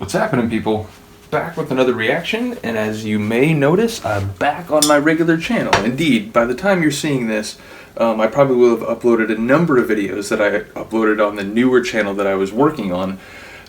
What's happening, people? Back with another reaction, and as you may notice, I'm back on my regular channel. Indeed, by the time you're seeing this, I probably will have uploaded a number of videos that I uploaded on the newer channel that I was working on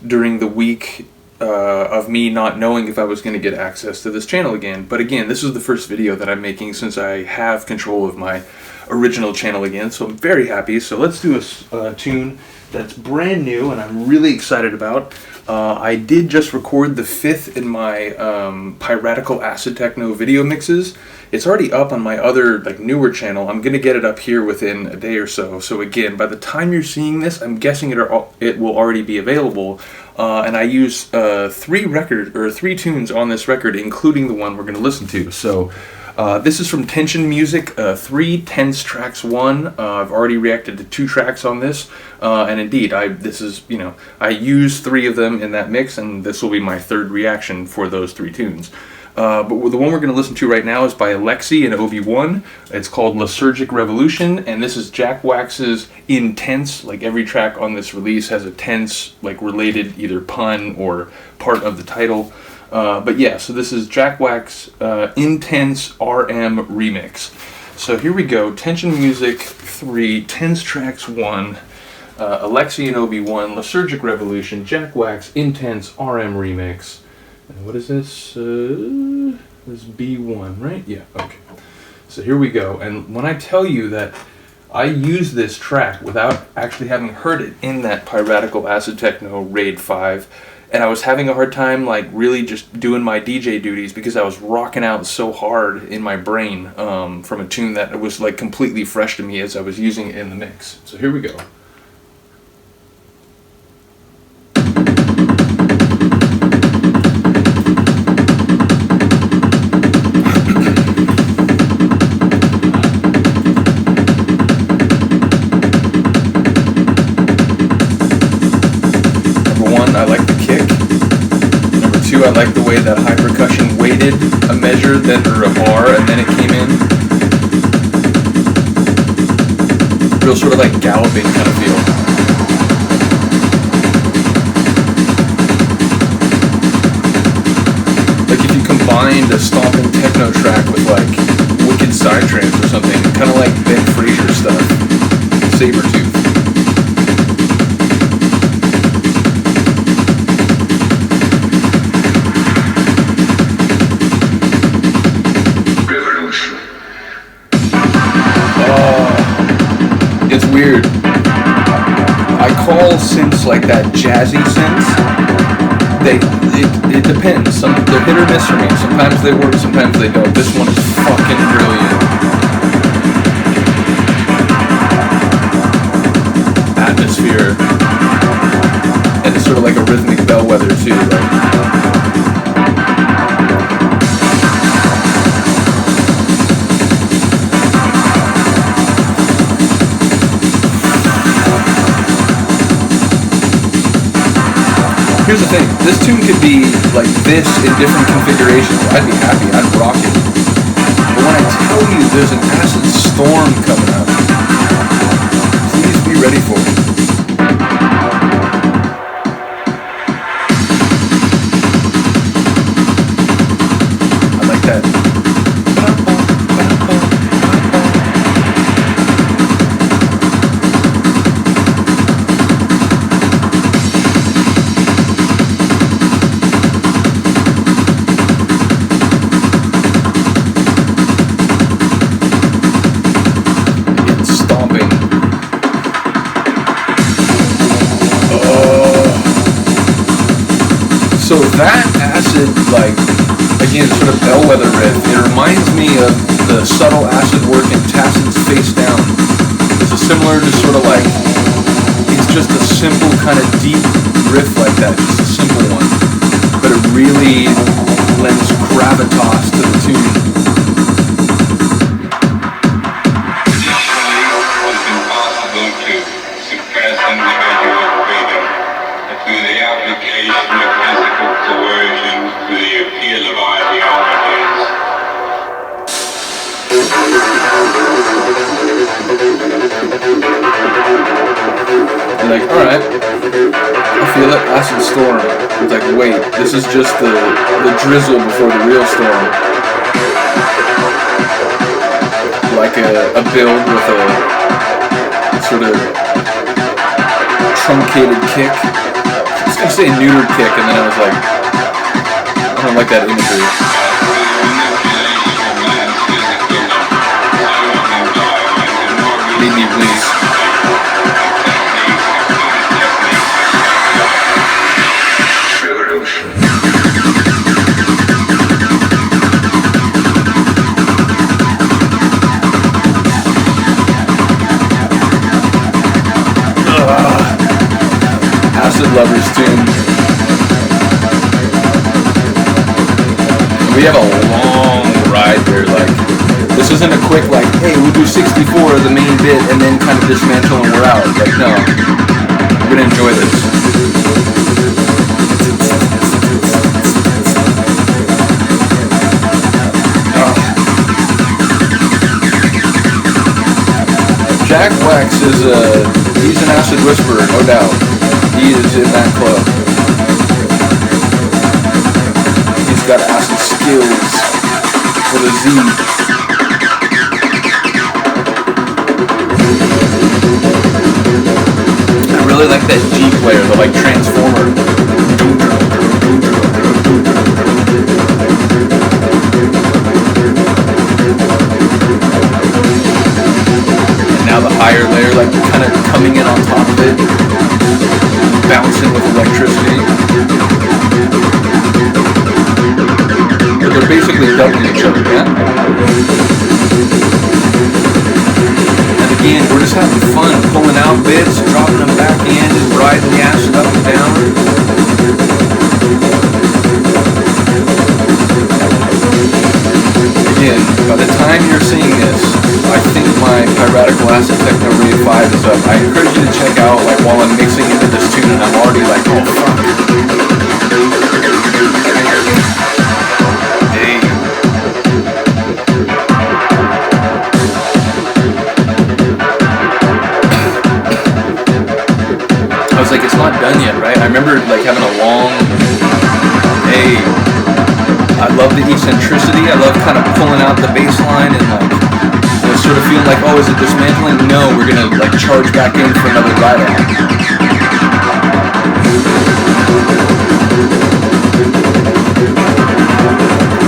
during the week of me not knowing if I was going to get access to this channel again. But again, this is the first video that I'm making since I have control of my original channel again, so I'm very happy. So let's do a tune that's brand new and I'm really excited about. I did just record the fifth in my piratical acid-techno video mixes. It's already up on my other newer channel. I'm gonna get it up here within a day or so. So again, by the time you're seeing this, I'm guessing it will already be available. And I use three tunes on this record, including the one we're gonna listen to. So this is from Tension Music 3, Tense Tracks 1. I've already reacted to 2 tracks on this, and indeed, I use 3 of them in that mix, and this will be my third reaction for those 3 tunes. But the one we're going to listen to right now is by Alexy and OB1. It's called Lysergic Revolution, and this is Jack Wax's InTense. Like every track on this release has a tense, related either pun or part of the title. But yeah, so this is Jack Wax InTense RM Remix. So here we go, Tension Music 3, Tense Tracks 1, Alexy and OB1, Lysergic Revolution, Jack Wax InTense RM Remix. And what is this? This is B1, right? Yeah, okay. So here we go, and when I tell you that I use this track without actually having heard it in that piratical acid-techno RAID 5, and I was having a hard time really just doing my DJ duties because I was rocking out so hard in my brain from a tune that was completely fresh to me as I was using it in the mix. So here we go. I like the kick. Number 2, I like the way that high percussion waited a measure, then or a bar, and then it came in. Real sort of galloping kind of feel. If you combined a stomping techno track with wicked side trance or something, kind of like Ben Fraser stuff, Sabretooth. It's weird. I call synths that jazzy synths. It depends. They're hit or miss for me. Sometimes they work, sometimes they don't. This one is fucking brilliant. Atmosphere. And it's sort of like a rhythmic bellwether too, Here's the thing, this tune could be like this in different configurations. I'd be happy, I'd rock it. But when I tell you there's an acid storm coming up, please be ready for it. I like that. So that acid, again, sort of bellwether riff, it reminds me of the subtle acid work in Tassin's Face Down. This is similar to sort of it's just a simple kind of deep riff like that, just a simple one. But it really lends gravitas to the tune. Traditionally, it was impossible to suppress individual freedom through the application of physical coercion, through the appeal of ideologies. You're like, alright, I feel it, acid storm. It's like, wait, this is just the drizzle before the real storm. Like a build with a sort of truncated kick. I was gonna say neutered kick, and then I was like, I don't like that imagery. Made me wince. Acid Lovers tune. We have a long ride there, like, this isn't a quick, like, hey, we'll do 64 of the main bit and then kind of dismantle and we're out. Like, no, I'm gonna enjoy this. Jack Wax is he's an acid whisperer, no doubt. He is in that club. He's got acid skills with a Z. I really like that G player, the like transformer. And now the higher layer, like kind of coming in on top of it. Bouncing with electricity. But they're basically doubling each other, yeah? And again, we're just having fun, pulling out bits, dropping them back in, and riding the acid up and down. Again, by the time you're seeing this, I think my Piratical Acid-Techno Rave 5 is up. I encourage you to check out, like, while I'm mixing into this tune and I'm already like, oh fuck. Hey. I was like, it's not done yet, right? I remember, like, having a long, hey. I love the eccentricity. I love kind of pulling out the bass line and, like, sort of feeling like, oh, is it dismantling? No, we're gonna like charge back in for another ride on.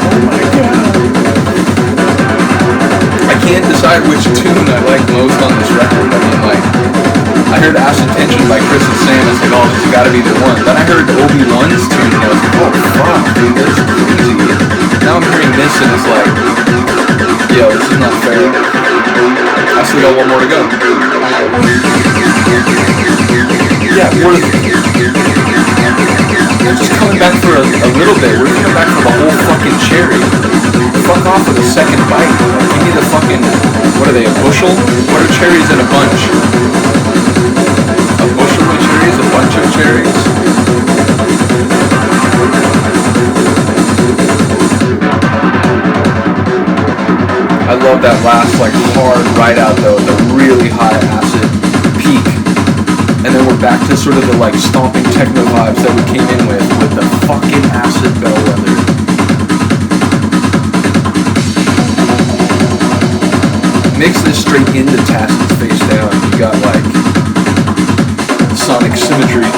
Oh my god. I can't decide which tune I like most on this record. I mean, like, I heard Acid Tension by Chris and Sam. It's like, oh, this has got to be the one. Then I heard OB1's tune and I was like, oh fuck, dude, this is crazy. Now I'm hearing this and it's like, yo, this is not fair. I still got one more to go. Yeah, we're just coming back for a little bit. We're coming back for the whole fucking cherry. Fuck off with the second bite. Give me the fucking, what are they, a bushel? What are cherries in a bunch? A bushel of cherries? A bunch of cherries? I love that last, like, hard ride out though, the really high acid peak. And then we're back to sort of the, like, stomping techno vibes that we came in with the fucking acid bellwether. Mix this straight into Tacitus face down, you got, like, sonic symmetry.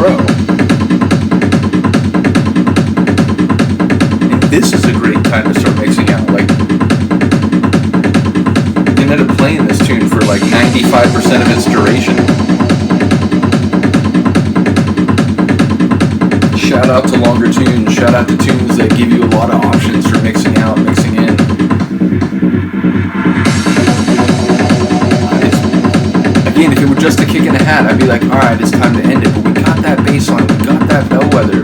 Bro. And this is a great time to start mixing out. Like, you ended up playing this tune for like 95% of its duration. Shout out to longer tunes. Shout out to tunes that give you a lot of options for mixing out, mixing in. Again, if it were just a kick in the hat, I'd be like, alright, it's time to end it. But we got that bass line, we got that bellwether.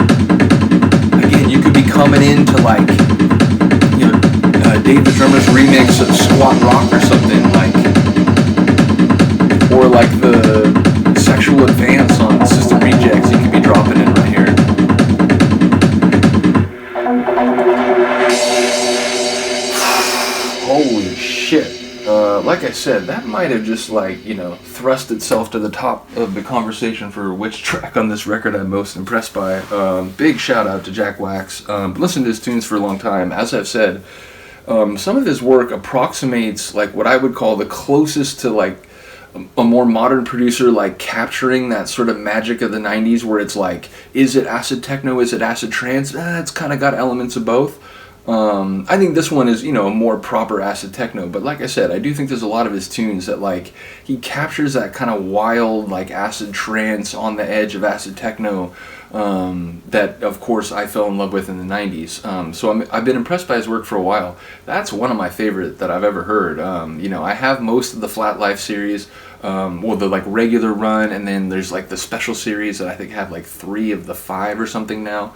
Again, you could be coming into like, you know, Dave the Drummer's remix of Squat Rock or something, like, or like the Sexual Advance on System Rejects you could be dropping in right here. like I said, that might have just like, you know, thrust itself to the top of the conversation for which track on this record I'm most impressed by. Big shout out to Jack Wax. Listened to his tunes for a long time. As I've said, some of his work approximates like what I would call the closest to like a more modern producer, like capturing that sort of magic of the 90s where it's like, is it acid techno, is it acid trance? It's kind of got elements of both. I think this one is, you know, a more proper acid techno, but like I said, I do think there's a lot of his tunes that like he captures that kind of wild like acid trance on the edge of acid techno that of course I fell in love with in the 90s. So I've been impressed by his work for a while. That's one of my favorite that I've ever heard. You know, I have most of the Flat Life series, well, the like regular run, and then there's like the special series that I think have like 3 of the 5 or something now.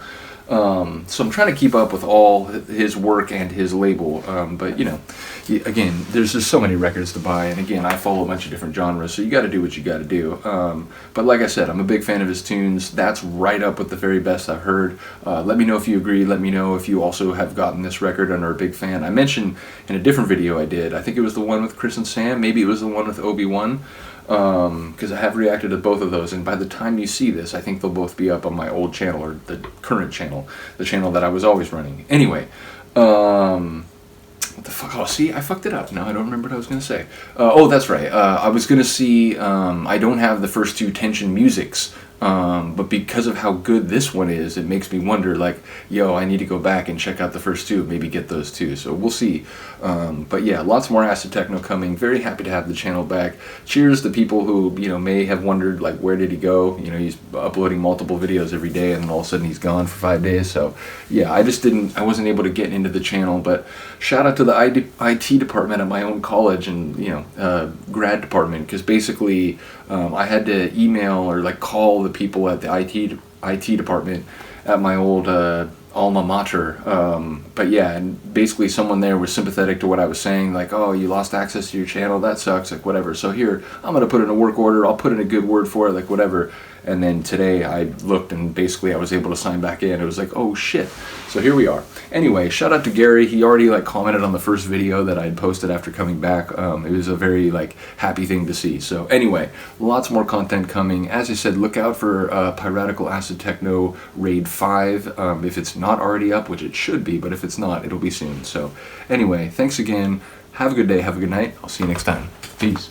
So I'm trying to keep up with all his work and his label, but you know, again, there's just so many records to buy, and again, I follow a bunch of different genres, so you got to do what you got to do. But like I said, I'm a big fan of his tunes. That's right up with the very best I've heard. Let me know if you agree. Let me know if you also have gotten this record and are a big fan. I mentioned in a different video I did, I think it was the one with Chris and Sam, maybe it was the one with OB1. Because I have reacted to both of those, and by the time you see this, I think they'll both be up on my old channel, or the current channel, the channel that I was always running. Anyway, what the fuck? Oh, see, I fucked it up. Now I don't remember what I was going to say. Oh, that's right. I was going to see, I don't have the first 2 Tension musics, but because of how good this one is, it makes me wonder, like, yo, I need to go back and check out the first 2, maybe get those too, so we'll see. But yeah, lots more acid techno coming. Very happy to have the channel back. Cheers to people who, you know, may have wondered, like, where did he go? You know, he's uploading multiple videos every day, and then all of a sudden he's gone for 5 days, so yeah, I wasn't able to get into the channel, but shout out to the IT department at my own college, and, you know, grad department, because basically I had to email or like call the people at the IT department at my old alma mater, but yeah, and basically someone there was sympathetic to what I was saying, like, oh, you lost access to your channel, that sucks, like, whatever, so here, I'm gonna put in a work order, I'll put in a good word for it, like, whatever. And then today I looked and basically I was able to sign back in. It was like, oh shit. So here we are. Anyway, shout out to Gary. He already like commented on the first video that I had posted after coming back. It was a very like happy thing to see. So anyway, lots more content coming. As I said, look out for Piratical Acid Techno Raid 5. If it's not already up, which it should be, but if it's not, it'll be soon. So anyway, thanks again. Have a good day. Have a good night. I'll see you next time. Peace.